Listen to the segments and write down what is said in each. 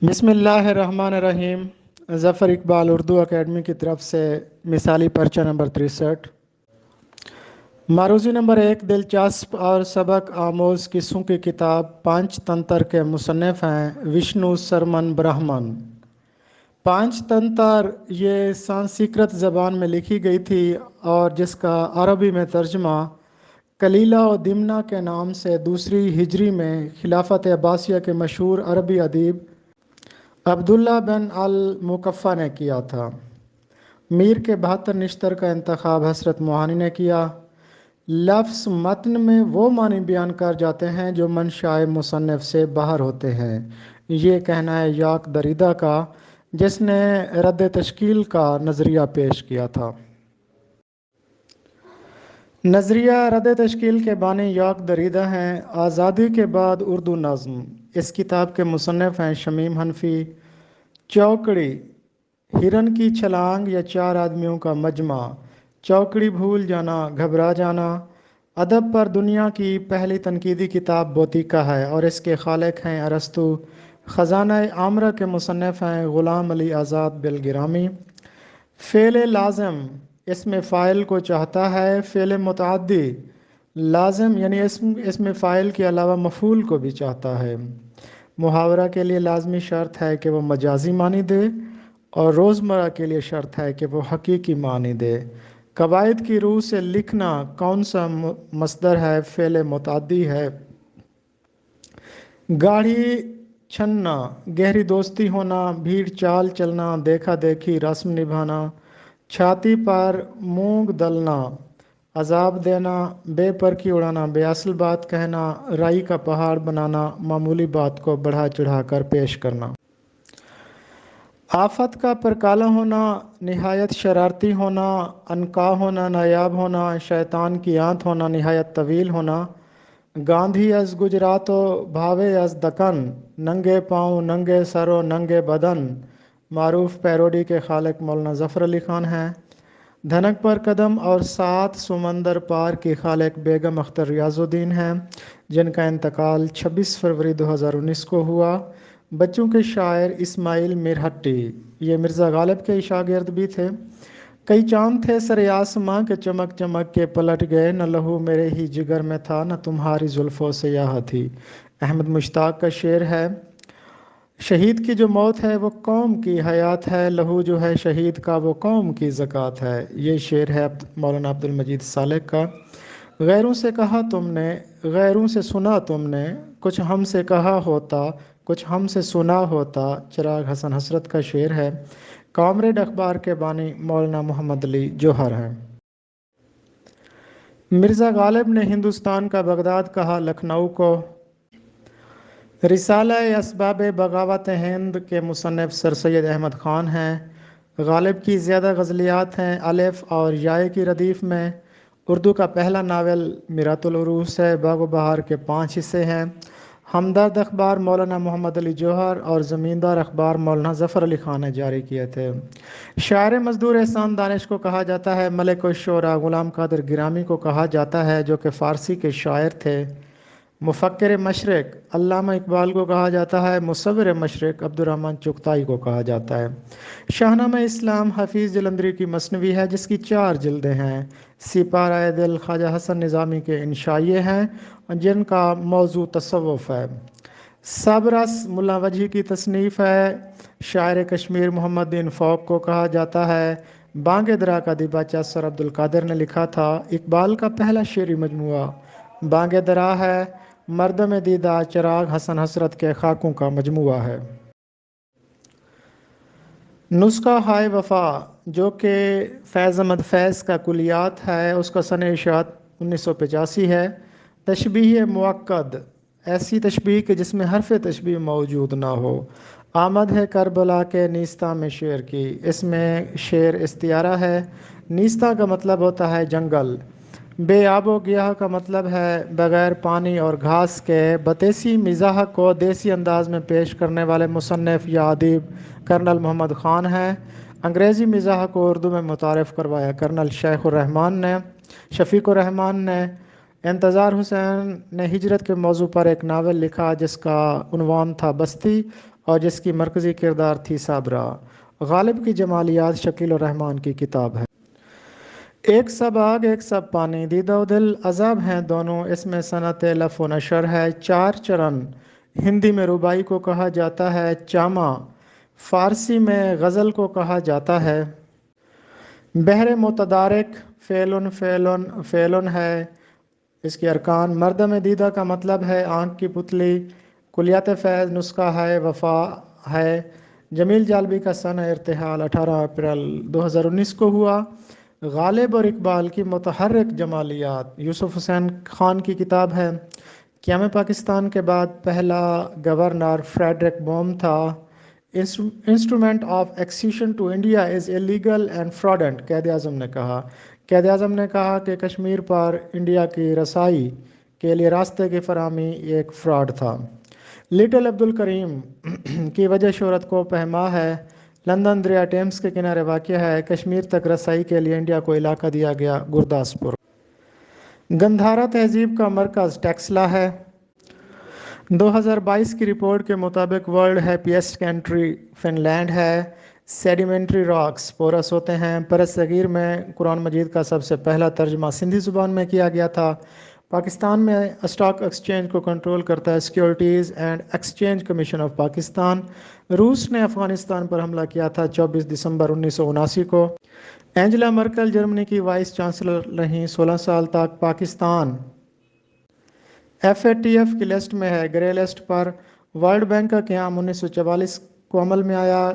بسم اللہ الرحمن الرحیم۔ ظفر اقبال اردو اکیڈمی کی طرف سے مثالی پرچہ نمبر 63۔ معروضی نمبر 1 دلچسپ اور سبق آموز قصوں کی کتاب پانچ تنتر کے مصنف ہیں وشنو سرمن برہمن۔ پانچ تنتر یہ سنسکرت زبان میں لکھی گئی تھی اور جس کا عربی میں ترجمہ کلیلہ و دمنہ کے نام سے دوسری ہجری میں خلافت عباسیہ کے مشہور عربی ادیب عبداللہ بن المکفہ نے کیا تھا۔ میر کے 72 نشتر کا انتخاب حضرت موہانی نے کیا۔ لفظ متن میں وہ معنی بیان کر جاتے ہیں جو منشاء مصنف سے باہر ہوتے ہیں، یہ کہنا ہے یاک دریدہ کا جس نے رد تشکیل کا نظریہ پیش کیا تھا۔ نظریہ رد تشکیل کے بانی یاک دریدہ ہیں۔ آزادی کے بعد اردو نظم۔ اس کتاب کے مصنف ہیں شمیم حنفی۔ چوکڑی، ہرن کی چھلانگ یا چار آدمیوں کا مجمع، چوکڑی بھول جانا، گھبرا جانا۔ ادب پر دنیا کی پہلی تنقیدی کتاب بوتیکا ہے اور اس کے خالق ہیں ارسطو۔ خزانہ عامرہ کے مصنف ہیں غلام علی آزاد بلگرامی۔ فعل لازم، اس میں فاعل کو چاہتا ہے۔ فعل متعدی، لازم یعنی اس میں فاعل کے علاوہ مفعول کو بھی چاہتا ہے۔ محاورہ کے لیے لازمی شرط ہے کہ وہ مجازی معنی دے اور روزمرہ کے لیے شرط ہے کہ وہ حقیقی معنی دے۔ قواعد کی روح سے لکھنا کون سا مصدر ہے؟ فعل متعدی ہے۔ گاڑھی چھننا، گہری دوستی ہونا، بھیڑ چال چلنا، دیکھا دیکھی رسم نبھانا، چھاتی پر مونگ دلنا، عذاب دینا، بے پرکھی اڑانا، بے اصل بات کہنا، رائی کا پہاڑ بنانا، معمولی بات کو بڑھا چڑھا کر پیش کرنا۔ آفت کا پرکالا ہونا، نہایت شرارتی ہونا، عنقا ہونا، نایاب ہونا، شیطان کی آنت ہونا، نہایت طویل ہونا۔ گاندھی از گجراتو بھاوے از دکن، ننگے پاؤں ننگے سرو ننگے بدن۔ معروف پیروڈی کے خالق مولانا ظفر علی خان ہیں۔ دھنک پر قدم اور سات سمندر پار کی خالق بیگم اختر ریاض الدین ہیں جن کا انتقال 26 فروری 2019 کو ہوا۔ بچوں کے شاعر اسماعیل میر ہٹی، یہ مرزا غالب کے شاگرد بھی تھے۔ کئی چاند تھے سر آسماں کے چمک چمک کے پلٹ گئے، نہ لہو میرے ہی جگر میں تھا نہ تمہاری زلفوں سے سیاہ تھی۔ احمد مشتاق کا شعر ہے۔ شہید کی جو موت ہے وہ قوم کی حیات ہے، لہو جو ہے شہید کا وہ قوم کی زکوٰۃ ہے۔ یہ شعر ہے مولانا عبد المجید صالح کا۔ غیروں سے کہا تم نے، غیروں سے سنا تم نے، کچھ ہم سے کہا ہوتا کچھ ہم سے سنا ہوتا۔ چراغ حسن حسرت کا شعر ہے۔ کامریڈ اخبار کے بانی مولانا محمد علی جوہر ہیں۔ مرزا غالب نے ہندوستان کا بغداد کہا لکھنؤ کو۔ رسالہ اسباب بغاوت ہند کے مصنف سر سید احمد خان ہیں۔ غالب کی زیادہ غزلیات ہیں الف اور یائے کی ردیف میں۔ اردو کا پہلا ناول میرات العروس ہے۔ باغ و بہار کے 5 حصے ہیں۔ ہمدرد اخبار مولانا محمد علی جوہر اور زمیندار اخبار مولانا ظفر علی خان نے جاری کیے تھے۔ شاعر مزدور احسان دانش کو کہا جاتا ہے۔ ملک الشعراء غلام قادر گرامی کو کہا جاتا ہے جو کہ فارسی کے شاعر تھے۔ مفکر مشرق علامہ اقبال کو کہا جاتا ہے۔ مصور مشرق عبد الرحمن چغتائی کو کہا جاتا ہے۔ شاہنامہ اسلام حفیظ جلندری کی مثنوی ہے جس کی 4 جلدیں ہیں۔ سپارہ دل خواجہ حسن نظامی کے انشائیے ہیں جن کا موضوع تصوف ہے۔ سبرس ملا وجہی کی تصنیف ہے۔ شاعر کشمیر محمد دین فوق کو کہا جاتا ہے۔ بانگ درا کا دیباچہ سر عبد القادر نے لکھا تھا۔ اقبال کا پہلا شعری مجموعہ بانگ درا ہے۔ مردم دیدہ چراغ حسن حسرت کے خاکوں کا مجموعہ ہے۔ نسخہ ہائے وفا جو کہ فیض احمد فیض کا کلیات ہے، اس کا سنِ اشاعت 1985 ہے۔ تشبیہ مؤکد، ایسی تشبیہ کہ جس میں حرف تشبیہ موجود نہ ہو۔ آمد ہے کربلا کے نیستاں میں شعر کی، اس میں شعر استعارہ ہے۔ نیستاں کا مطلب ہوتا ہے جنگل۔ بے آب و گیاہ کا مطلب ہے بغیر پانی اور گھاس کے۔ بتیسی مزاح کو دیسی انداز میں پیش کرنے والے مصنف یا ادیب کرنل محمد خان ہیں۔ انگریزی مزاح کو اردو میں متعارف کروایا کرنل شیخ الرحمان نے، شفیق الرحمان نے۔ انتظار حسین نے ہجرت کے موضوع پر ایک ناول لکھا جس کا عنوان تھا بستی اور جس کی مرکزی کردار تھی صابرہ۔ غالب کی جمالیات شکیل الرحمن کی کتاب ہے۔ ایک سب آگ ایک سب پانی، دیدہ و دل عذاب ہیں دونوں، اس میں صنعت لف و نشر ہے۔ چار چرن ہندی میں ربائی کو کہا جاتا ہے، چامہ فارسی میں غزل کو کہا جاتا ہے۔ بحر متدارک فعلن فعلن فعلن ہے۔ اس کی ارکان: مردم دیدہ کا مطلب ہے آنکھ کی پتلی، کلیات فیض نسخہ ہے، وفا ہے۔ جمیل جالبی کا سنہ ارتحال 18 اپریل 2019 کو ہوا۔ غالب اور اقبال کی متحرک جمالیات یوسف حسین خان کی کتاب ہے۔ قیام پاکستان کے بعد پہلا گورنر فریڈرک بوم تھا۔ Instrument of accession to India is illegal and fraudulent, Quaid Azam نے کہا۔ قائد اعظم نے کہا کہ کشمیر پر انڈیا کی رسائی کے لیے راستے کی فراہمی ایک فراڈ تھا۔ لٹل عبد الکریم کی وجہ شہرت کو پہما ہے۔ لندن دریا ٹیمز کے کنارے واقع ہے۔ کشمیر تک رسائی کے لیے انڈیا کو علاقہ دیا گیا، گرداسپور۔ گندھارا تہذیب کا مرکز ٹیکسلا ہے۔ 2022 کی رپورٹ کے مطابق world happiest country Finland ہے۔ سیڈیمنٹری راکس پورس ہوتے ہیں۔ برصغیر میں قرآن مجید کا سب سے پہلا ترجمہ سندھی زبان میں کیا گیا تھا۔ پاکستان میں اسٹاک ایکسچینج کو کنٹرول کرتا ہے securities and exchange commission of Pakistan. روس نے افغانستان پر حملہ کیا تھا 24 دسمبر 1979 کو۔ اینجلا مرکل جرمنی کی وائس چانسلر رہیں 16 سال تک۔ پاکستان FATF کی لسٹ میں ہے، گرے لسٹ پر۔ ورلڈ بینک کا قیام 1944 کو عمل میں آیا۔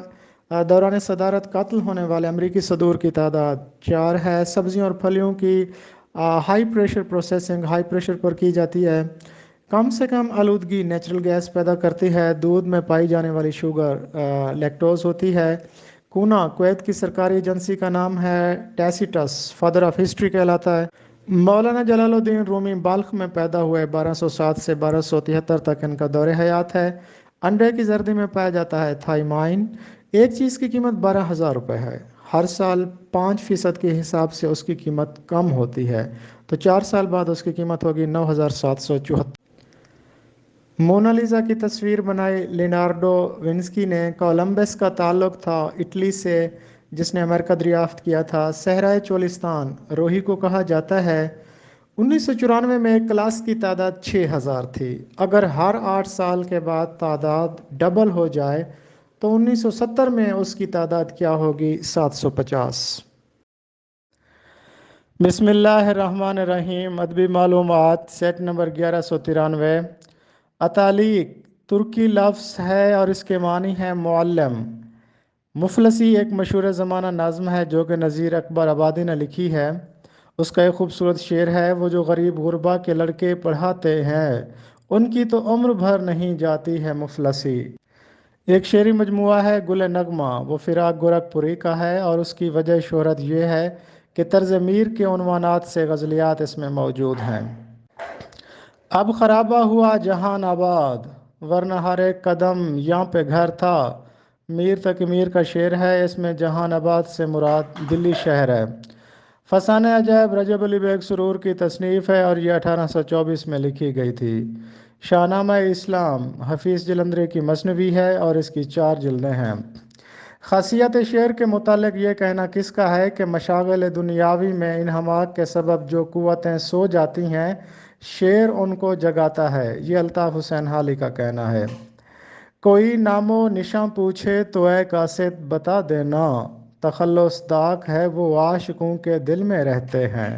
دوران صدارت قتل ہونے والے امریکی صدور کی تعداد 4 ہے۔ سبزیوں اور پھلیوں کی high pressure processing high pressure پر کی جاتی ہے۔ کم سے کم آلودگی نیچرل گیس پیدا کرتی ہے۔ دودھ میں پائی جانے والی شوگر لیکٹوز ہوتی ہے۔ کونا کویت کی سرکاری ایجنسی کا نام ہے۔ ٹیسیٹس فادر آف ہسٹری کہلاتا ہے۔ مولانا جلال الدین رومی بلخ میں پیدا ہوئے، 1207 سے 1273 تک ان کا دور حیات ہے۔ انڈے کی زردی میں پایا جاتا ہے تھائمائن۔ ایک چیز کی قیمت 12,000 روپے ہے۔ ہر سال 5% کے حساب سے اس کی قیمت کم ہوتی ہے، تو 4 سال بعد اس کی قیمت ہوگی 9,774۔ مونالیزا کی تصویر بنائی لینارڈو ونسکی نے۔ کولمبس کا تعلق تھا اٹلی سے، جس نے امریکہ دریافت کیا تھا۔ صحرائے چولستان روہی کو کہا جاتا ہے۔ 1994 میں ایک کلاس کی تعداد 6,000 تھی۔ اگر ہر 8 سال کے بعد تعداد ڈبل ہو جائے تو 1970 میں اس کی تعداد کیا ہوگی؟ 750۔ بسم اللہ الرحمن الرحیم۔ ادبی معلومات سیٹ نمبر 1193۔ اتالیق ترکی لفظ ہے اور اس کے معنی ہے معلم۔ مفلسی ایک مشہور زمانہ نظم ہے جو کہ نذیر اکبر آبادی نے لکھی ہے۔ اس کا ایک خوبصورت شعر ہے: وہ جو غریب غربا کے لڑکے پڑھاتے ہیں ان کی تو عمر بھر نہیں جاتی ہے مفلسی۔ ایک شعری مجموعہ ہے گل نغمہ، وہ فراق گورکھ پوری کا ہے اور اس کی وجہ شہرت یہ ہے کہ طرز میر کے عنوانات سے غزلیات اس میں موجود ہیں۔ اب خرابہ ہوا جہان آباد، ورنہ ہر ایک قدم یہاں پہ گھر تھا۔ میر تقی میر کا شعر ہے، اس میں جہان آباد سے مراد دلی شہر ہے۔ فسانہ عجائب رجب علی بیگ سرور کی تصنیف ہے اور یہ 1824 میں لکھی گئی تھی۔ شاہنامہ اسلام حفیظ جلندری کی مثنوی ہے اور اس کی 4 جلدیں ہیں۔ خاصیت شعر کے متعلق یہ کہنا کس کا ہے کہ مشاغل دنیاوی میں انہماک کے سبب جو قوتیں سو جاتی ہیں شعر ان کو جگاتا ہے، یہ الطاف حسین حالی کا کہنا ہے۔ کوئی نام و نشاں پوچھے تو اے قاصد بتا دینا، تخلص داغ ہے وہ عاشقوں کے دل میں رہتے ہیں۔